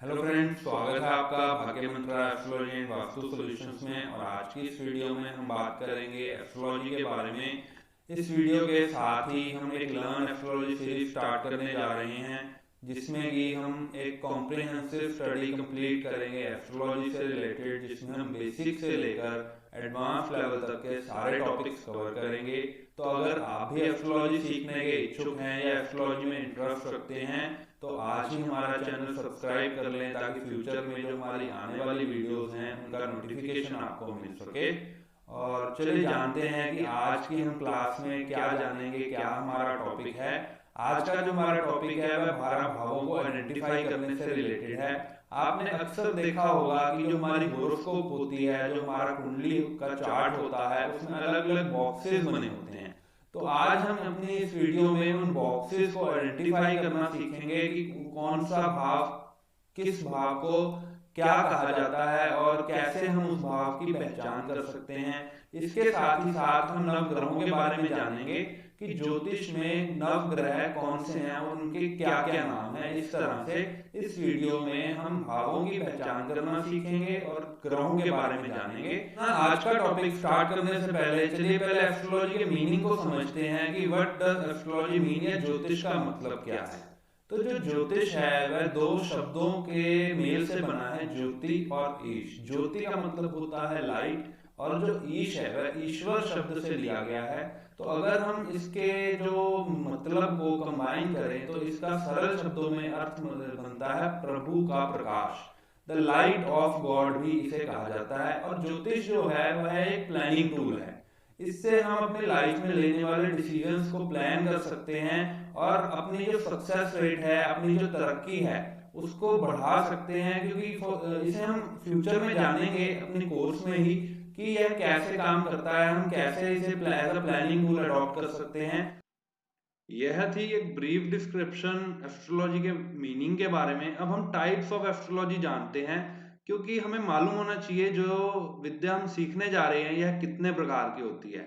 Hello friends, स्वागत है आपका भाग्य मंत्रा एस्ट्रोलॉजी एंड वास्तु सॉल्यूशंस में। और आज की इस वीडियो में हम बात करेंगे एस्ट्रोलॉजी के बारे में। इस वीडियो के साथ ही हम एक लर्न एस्ट्रोलॉजी सीरीज स्टार्ट करने जा रहे हैं, जिसमें कि हम एक कॉम्प्रिहेंसिव स्टडी कंप्लीट करेंगे एस्ट्रोलॉजी से रिलेटेड, जिसमें हम बेसिक से लेकर एडवांस लेवल तक के सारे टॉपिक्स कवर करेंगे। तो अगर आप भी एस्ट्रोलॉजी सीखने के इच्छुक हैं या एस्ट्रोलॉजी में इंटरेस्ट रखते हैं तो आज ही हमारा चैनल सब्सक्राइब कर लें, ताकि फ्यूचर में जो हमारी आने वाली वीडियोस हैं उनका नोटिफिकेशन आपको मिल सके। और चलिए जानते हैं कि आज की हम क्लास में क्या जानेंगे, क्या हमारा टॉपिक है। आज का जो हमारा टॉपिक है वह 12 भावों को आइडेंटिफाई करने से रिलेटेड है। आपने अक्सर देखा होगा कि जो हमारी होरोस्कोप होती है, जो हमारा कुंडली का चार्ट होता है, उसमें अलग अलग बॉक्सेस बने होते हैं। तो आज हम अपनी इस वीडियो में उन बॉक्सेस को आइडेंटिफाई करना सीखेंगे कि कौन सा भाव किस भाव को क्या कहा जाता है और कैसे हम उस भाव की पहचान कर सकते हैं। इसके साथ ही साथ हम नव ग्रहों के बारे में जानेंगे कि ज्योतिष में नव ग्रह कौन से हैं और उनके क्या क्या नाम हैं। इस तरह से इस वीडियो में हम भावों की पहचान करना सीखेंगे और ग्रहों के बारे में जानेंगे। आज का टॉपिक स्टार्ट करने से पहले चलिए पहले एस्ट्रोलॉजी के मीनिंग को समझते हैं कि व्हाट डज एस्ट्रोलॉजी मीन, या ज्योतिष का मतलब क्या है। तो जो ज्योतिष है वह दो शब्दों के मेल से बना है, ज्योति और ईश। ज्योति का मतलब होता है लाइट, और जो ईश है वह ईश्वर शब्द से लिया गया है। तो अगर हम इसके जो मतलब को कंबाइन करें तो इसका सरल शब्दों में अर्थ बनता है प्रभु का प्रकाश। द लाइट ऑफ गॉड भी इसे कहा जाता है। और ज्योतिष जो है वह एक प्लानिंग टूल है। इससे हम अपने लाइफ में लेने वाले डिसीजंस को प्लान कर सकते हैं और अपनी जो सक्सेस रेट है, अपनी जो तरक्की है, उसको बढ़ा सकते हैं। क्योंकि इसे हम फ्यूचर में जानेंगे अपने कोर्स में ही कि यह कैसे काम करता है, हम कैसे इसे as a planning tool adopt कर सकते हैं। यह थी एक ब्रीफ डिस्क्रिप्शन एस्ट्रोलॉजी के मीनिंग के बारे में। अब हम टाइप्स ऑफ एस्ट्रोलॉजी जानते हैं, क्योंकि हमें मालूम होना चाहिए जो विद्या हम सीखने जा रहे हैं यह कितने प्रकार की होती है।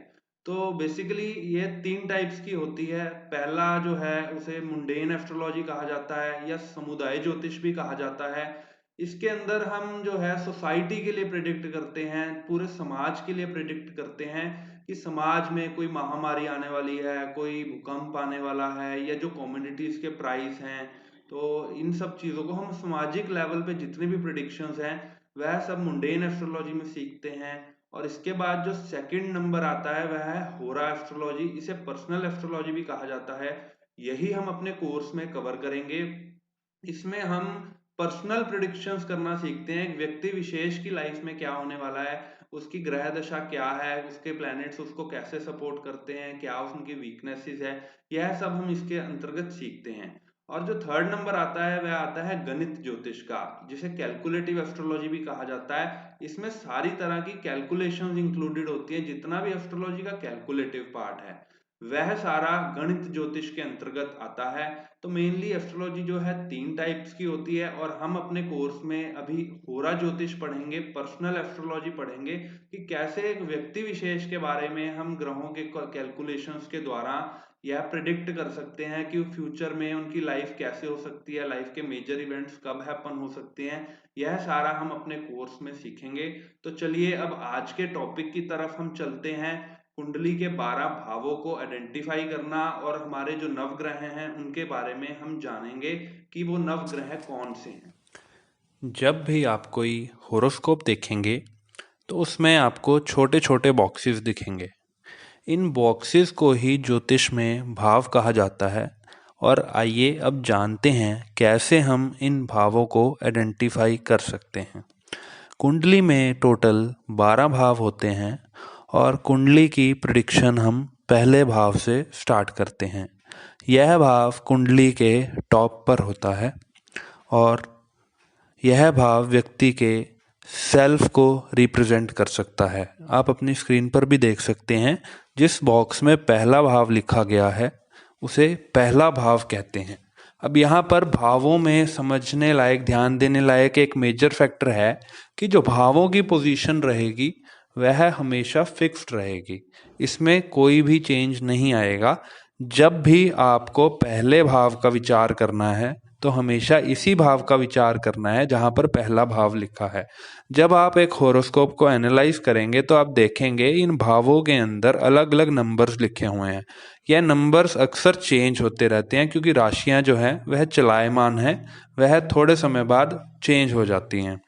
तो बेसिकली ये 3 टाइप्स की होती है। पहला जो है उसे मुंडेन एस्ट्रोलॉजी कहा जाता है या समुदाय ज्योतिष भी कहा जाता है। इसके अंदर हम जो है सोसाइटी के लिए प्रिडिक्ट करते हैं, पूरे समाज के लिए प्रिडिक्ट करते हैं कि समाज में कोई महामारी आने वाली है, कोई भूकंप आने वाला है, या जो कम्युनिटीज के प्राइस हैं। तो इन सब चीजों को हम सामाजिक लेवल पे जितने भी प्रिडिक्शंस हैं वह सब मुंडेन एस्ट्रोलॉजी में सीखते हैं। और इसके बाद जो सेकंड नंबर आता है वह है होरा एस्ट्रोलॉजी। इसे पर्सनल एस्ट्रोलॉजी भी कहा जाता है। यही हम अपने कोर्स में कवर करेंगे। इसमें हम पर्सनल प्रिडिक्शंस करना सीखते हैं, एक व्यक्ति विशेष की लाइफ में क्या होने वाला है, उसकी ग्रह दशा क्या है, उसके प्लैनेट्स उसको कैसे सपोर्ट करते हैं, क्या उनकी वीकनेसेस है, यह सब हम इसके अंतर्गत सीखते हैं। और जो थर्ड नंबर आता है वह आता है गणित ज्योतिष का, जिसे कैलकुलेटिव एस्ट्रोलॉजी भी कहा जाता है। इसमें सारी तरह की कैलकुलेशंस इंक्लूडेड होती है। जितना भी एस्ट्रोलॉजी का कैलकुलेटिव पार्ट है वह सारा गणित ज्योतिष के अंतर्गत आता है। तो मेनली एस्ट्रोलॉजी जो है 3 टाइप्स की होती है, और हम अपने कोर्स में अभी होरा ज्योतिष पढ़ेंगे, पर्सनल एस्ट्रोलॉजी पढ़ेंगे कि कैसे एक व्यक्ति विशेष के बारे में हम ग्रहों के कैलकुलेशंस के द्वारा यह प्रिडिक्ट कर सकते हैं कि फ्यूचर में उनकी लाइफ कैसे हो सकती है, लाइफ के मेजर इवेंट्स कब हैपन हो सकते हैं। यह सारा हम अपने कोर्स में सीखेंगे। तो चलिए अब आज के टॉपिक की तरफ हम चलते हैं। कुंडली के 12 भावों को आइडेंटिफाई करना और हमारे जो नवग्रह हैं उनके बारे में हम जानेंगे कि वो नवग्रह कौन से हैं। जब भी आप कोई होरोस्कोप देखेंगे तो उसमें आपको छोटे छोटे बॉक्सेस दिखेंगे। इन बॉक्सेस को ही ज्योतिष में भाव कहा जाता है। और आइए अब जानते हैं कैसे हम इन भावों को आइडेंटिफाई कर सकते हैं। कुंडली में टोटल 12 भाव होते हैं और कुंडली की प्रिडिक्शन हम पहले भाव से स्टार्ट करते हैं। यह भाव कुंडली के टॉप पर होता है और यह भाव व्यक्ति के सेल्फ को रिप्रेजेंट कर सकता है। आप अपनी स्क्रीन पर भी देख सकते हैं, जिस बॉक्स में पहला भाव लिखा गया है उसे पहला भाव कहते हैं। अब यहाँ पर भावों में समझने लायक, ध्यान देने लायक एक मेजर फैक्टर है कि जो भावों की पोजीशन रहेगी वह हमेशा फिक्स्ड रहेगी, इसमें कोई भी चेंज नहीं आएगा। जब भी आपको पहले भाव का विचार करना है तो हमेशा इसी भाव का विचार करना है जहां पर पहला भाव लिखा है। जब आप एक होरोस्कोप को एनालाइज करेंगे तो आप देखेंगे इन भावों के अंदर अलग अलग नंबर्स लिखे हुए हैं। यह नंबर्स अक्सर चेंज होते रहते हैं क्योंकि राशियां जो है वह चलायमान है, वह थोड़े समय बाद चेंज हो जाती हैं।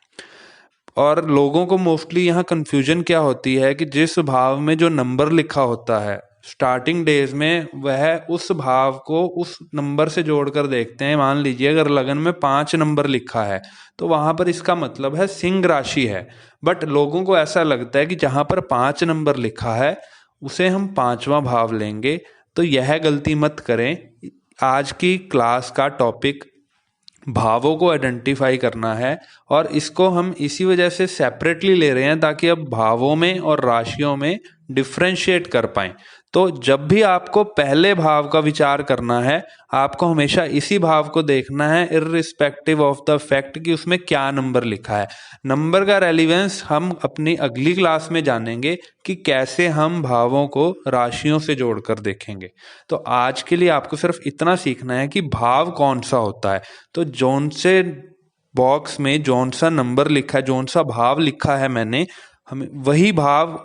और लोगों को मोस्टली यहाँ कंफ्यूजन क्या होती है कि जिस भाव में जो नंबर लिखा होता है स्टार्टिंग डेज में, वह उस भाव को उस नंबर से जोड़कर देखते हैं। मान लीजिए अगर लगन में 5 नंबर लिखा है तो वहां पर इसका मतलब है सिंह राशि है। बट लोगों को ऐसा लगता है कि जहां पर 5 नंबर लिखा है उसे हम 5वां भाव लेंगे, तो यह गलती मत करें। आज की क्लास का टॉपिक भावों को आइडेंटिफाई करना है और इसको हम इसी वजह से सेपरेटली ले रहे हैं ताकि अब भावों में और राशियों में डिफ्रेंशिएट कर पाएं। तो जब भी आपको पहले भाव का विचार करना है, आपको हमेशा इसी भाव को देखना है इररिस्पेक्टिव ऑफ द फैक्ट कि उसमें क्या नंबर लिखा है। नंबर का रेलिवेंस हम अपनी अगली क्लास में जानेंगे कि कैसे हम भावों को राशियों से जोड़कर देखेंगे। तो आज के लिए आपको सिर्फ इतना सीखना है कि भाव कौन सा होता है। तो जौन से बॉक्स में जौन सा नंबर लिखा है, जौन सा भाव लिखा है मैंने, हमें वही भाव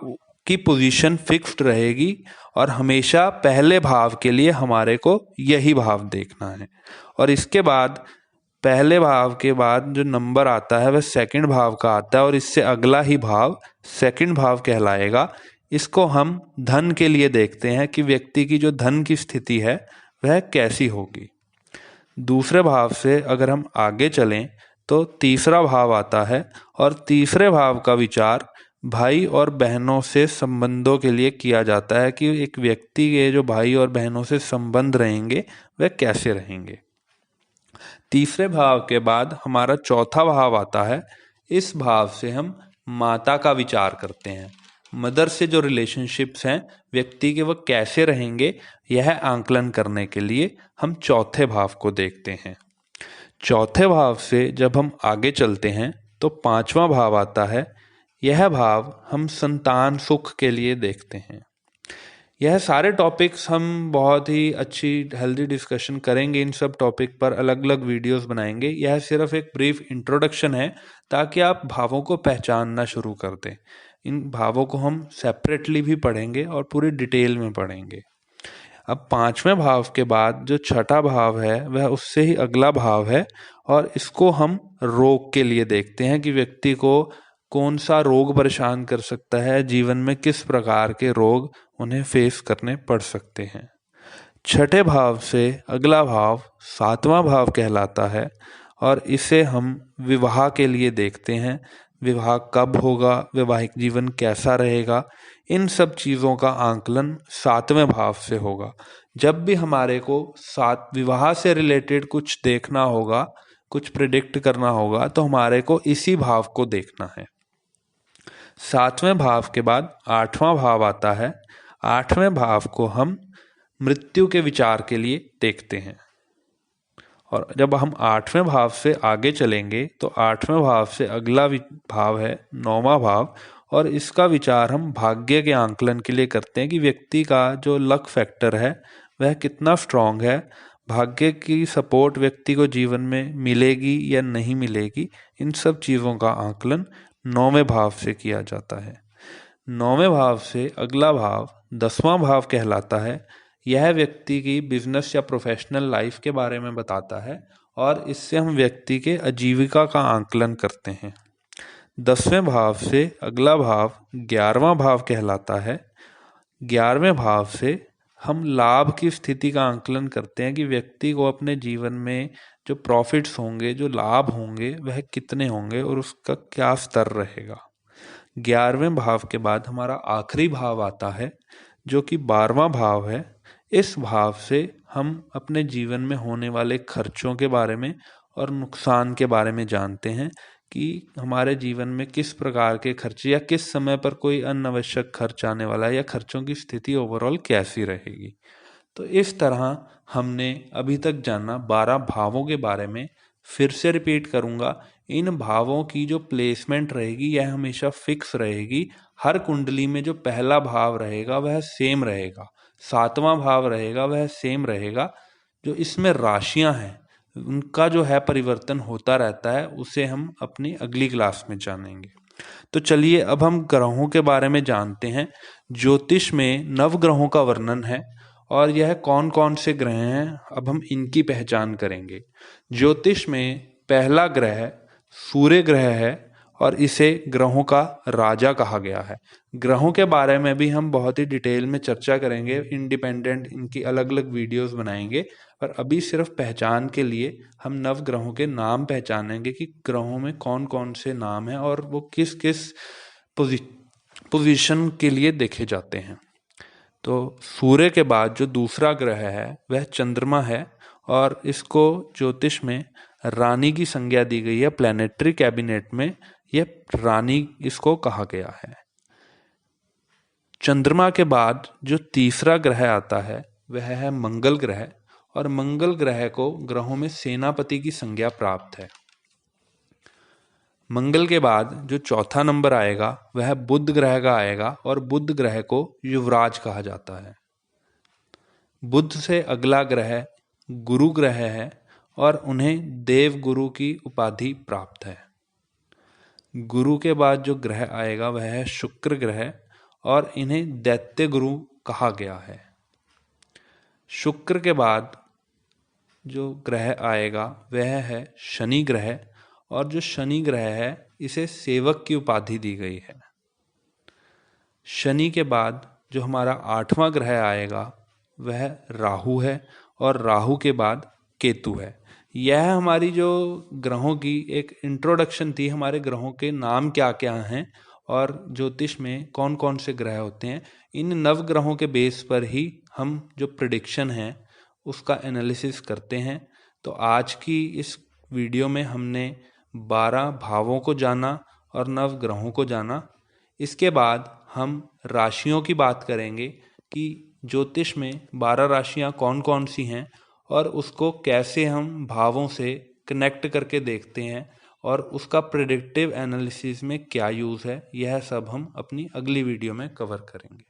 की पोजीशन फिक्स्ड रहेगी और हमेशा पहले भाव के लिए हमारे को यही भाव देखना है। और इसके बाद पहले भाव के बाद जो नंबर आता है वह सेकंड भाव का आता है और इससे अगला ही भाव सेकंड भाव कहलाएगा। इसको हम धन के लिए देखते हैं कि व्यक्ति की जो धन की स्थिति है वह कैसी होगी। दूसरे भाव से अगर हम आगे चलें तो तीसरा भाव आता है और तीसरे भाव का विचार भाई और बहनों से संबंधों के लिए किया जाता है कि एक व्यक्ति के जो भाई और बहनों से संबंध रहेंगे वह कैसे रहेंगे। तीसरे भाव के बाद हमारा चौथा भाव आता है। इस भाव से हम माता का विचार करते हैं। मदर से जो रिलेशनशिप्स हैं व्यक्ति के, वह कैसे रहेंगे, यह आंकलन करने के लिए हम चौथे भाव को देखते हैं। चौथे भाव से जब हम आगे चलते हैं तो 5वां भाव आता है। यह भाव हम संतान सुख के लिए देखते हैं। यह सारे टॉपिक्स हम बहुत ही अच्छी हेल्दी डिस्कशन करेंगे। इन सब टॉपिक पर अलग अलग वीडियोस बनाएंगे। यह सिर्फ एक ब्रीफ इंट्रोडक्शन है ताकि आप भावों को पहचानना शुरू कर दें। इन भावों को हम सेपरेटली भी पढ़ेंगे और पूरी डिटेल में पढ़ेंगे। अब 5वें भाव के बाद जो छठा भाव है वह उससे ही अगला भाव है और इसको हम रोग के लिए देखते हैं कि व्यक्ति को कौन सा रोग परेशान कर सकता है, जीवन में किस प्रकार के रोग उन्हें फेस करने पड़ सकते हैं। छठे भाव से अगला भाव 7वां भाव कहलाता है और इसे हम विवाह के लिए देखते हैं। विवाह कब होगा, वैवाहिक जीवन कैसा रहेगा, इन सब चीज़ों का आंकलन 7वें भाव से होगा। जब भी हमारे को विवाह से रिलेटेड कुछ देखना होगा, कुछ प्रिडिक्ट करना होगा, तो हमारे को इसी भाव को देखना है। 7वें भाव के बाद 8वां भाव आता है। 8वें भाव को हम मृत्यु के विचार के लिए देखते हैं। और जब हम 8वें भाव से आगे चलेंगे तो 8वें भाव से अगला भाव है 9वां भाव और इसका विचार हम भाग्य के आंकलन के लिए करते हैं कि व्यक्ति का जो लक फैक्टर है वह कितना स्ट्रांग है, भाग्य की सपोर्ट व्यक्ति को जीवन में मिलेगी या नहीं मिलेगी। इन सब चीज़ों का आंकलन 9वें भाव से किया जाता है। 9वें भाव से अगला भाव 10वां भाव कहलाता है। यह व्यक्ति की बिजनेस या प्रोफेशनल लाइफ के बारे में बताता है और इससे हम व्यक्ति के आजीविका का आंकलन करते हैं। 10वें भाव से अगला भाव 11वां भाव कहलाता है। 11वें भाव से हम लाभ की स्थिति का आंकलन करते हैं कि व्यक्ति को अपने जीवन में जो प्रॉफिट्स होंगे, जो लाभ होंगे, वह कितने होंगे और उसका क्या स्तर रहेगा। 11वें भाव के बाद हमारा आखिरी भाव आता है जो कि 12वां भाव है। इस भाव से हम अपने जीवन में होने वाले खर्चों के बारे में और नुकसान के बारे में जानते हैं कि हमारे जीवन में किस प्रकार के खर्चे या किस समय पर कोई अनावश्यक खर्च आने वाला है या खर्चों की स्थिति ओवरऑल कैसी रहेगी। तो इस तरह हमने अभी तक जाना 12 भावों के बारे में। फिर से रिपीट करूंगा, इन भावों की जो प्लेसमेंट रहेगी यह हमेशा फिक्स रहेगी। हर कुंडली में जो पहला भाव रहेगा वह सेम रहेगा, 7वां भाव रहेगा वह सेम रहेगा। जो इसमें राशियां हैं उनका जो है परिवर्तन होता रहता है, उसे हम अपनी अगली क्लास में जानेंगे। तो चलिए अब हम ग्रहों के बारे में जानते हैं। ज्योतिष में नवग्रहों का वर्णन है और यह कौन कौन से ग्रह हैं, अब हम इनकी पहचान करेंगे। ज्योतिष में पहला ग्रह सूर्य ग्रह है और इसे ग्रहों का राजा कहा गया है। ग्रहों के बारे में भी हम बहुत ही डिटेल में चर्चा करेंगे, इंडिपेंडेंट इनकी अलग अलग वीडियोस बनाएंगे, पर अभी सिर्फ पहचान के लिए हम नव ग्रहों के नाम पहचानेंगे कि ग्रहों में कौन कौन से नाम हैं और वो किस किस पोजीशन के लिए देखे जाते हैं। तो सूर्य के बाद जो दूसरा ग्रह है वह चंद्रमा है और इसको ज्योतिष में रानी की संज्ञा दी गई है। प्लैनेटरी कैबिनेट में यह रानी इसको कहा गया है। चंद्रमा के बाद जो तीसरा ग्रह आता है वह है मंगल ग्रह और मंगल ग्रह को ग्रहों में सेनापति की संज्ञा प्राप्त है। मंगल के बाद जो चौथा नंबर आएगा वह बुध ग्रह का आएगा और बुध ग्रह को युवराज कहा जाता है। बुध से अगला ग्रह गुरु ग्रह है और उन्हें देव गुरु की उपाधि प्राप्त है। गुरु के बाद जो ग्रह आएगा वह है शुक्र ग्रह और इन्हें दैत्य गुरु कहा गया है। शुक्र के बाद जो ग्रह आएगा वह है शनि ग्रह और जो शनि ग्रह है इसे सेवक की उपाधि दी गई है। शनि के बाद जो हमारा आठवां ग्रह आएगा वह राहु है और राहु के बाद केतु है। यह हमारी जो ग्रहों की एक इंट्रोडक्शन थी, हमारे ग्रहों के नाम क्या क्या हैं और ज्योतिष में कौन कौन से ग्रह होते हैं। इन नव ग्रहों के बेस पर ही हम जो प्रेडिक्शन है उसका एनालिसिस करते हैं। तो आज की इस वीडियो में हमने 12 भावों को जाना और नव ग्रहों को जाना। इसके बाद हम राशियों की बात करेंगे कि ज्योतिष में 12 राशियां कौन कौन सी हैं और उसको कैसे हम भावों से कनेक्ट करके देखते हैं और उसका प्रेडिक्टिव एनालिसिस में क्या यूज़ है। यह सब हम अपनी अगली वीडियो में कवर करेंगे।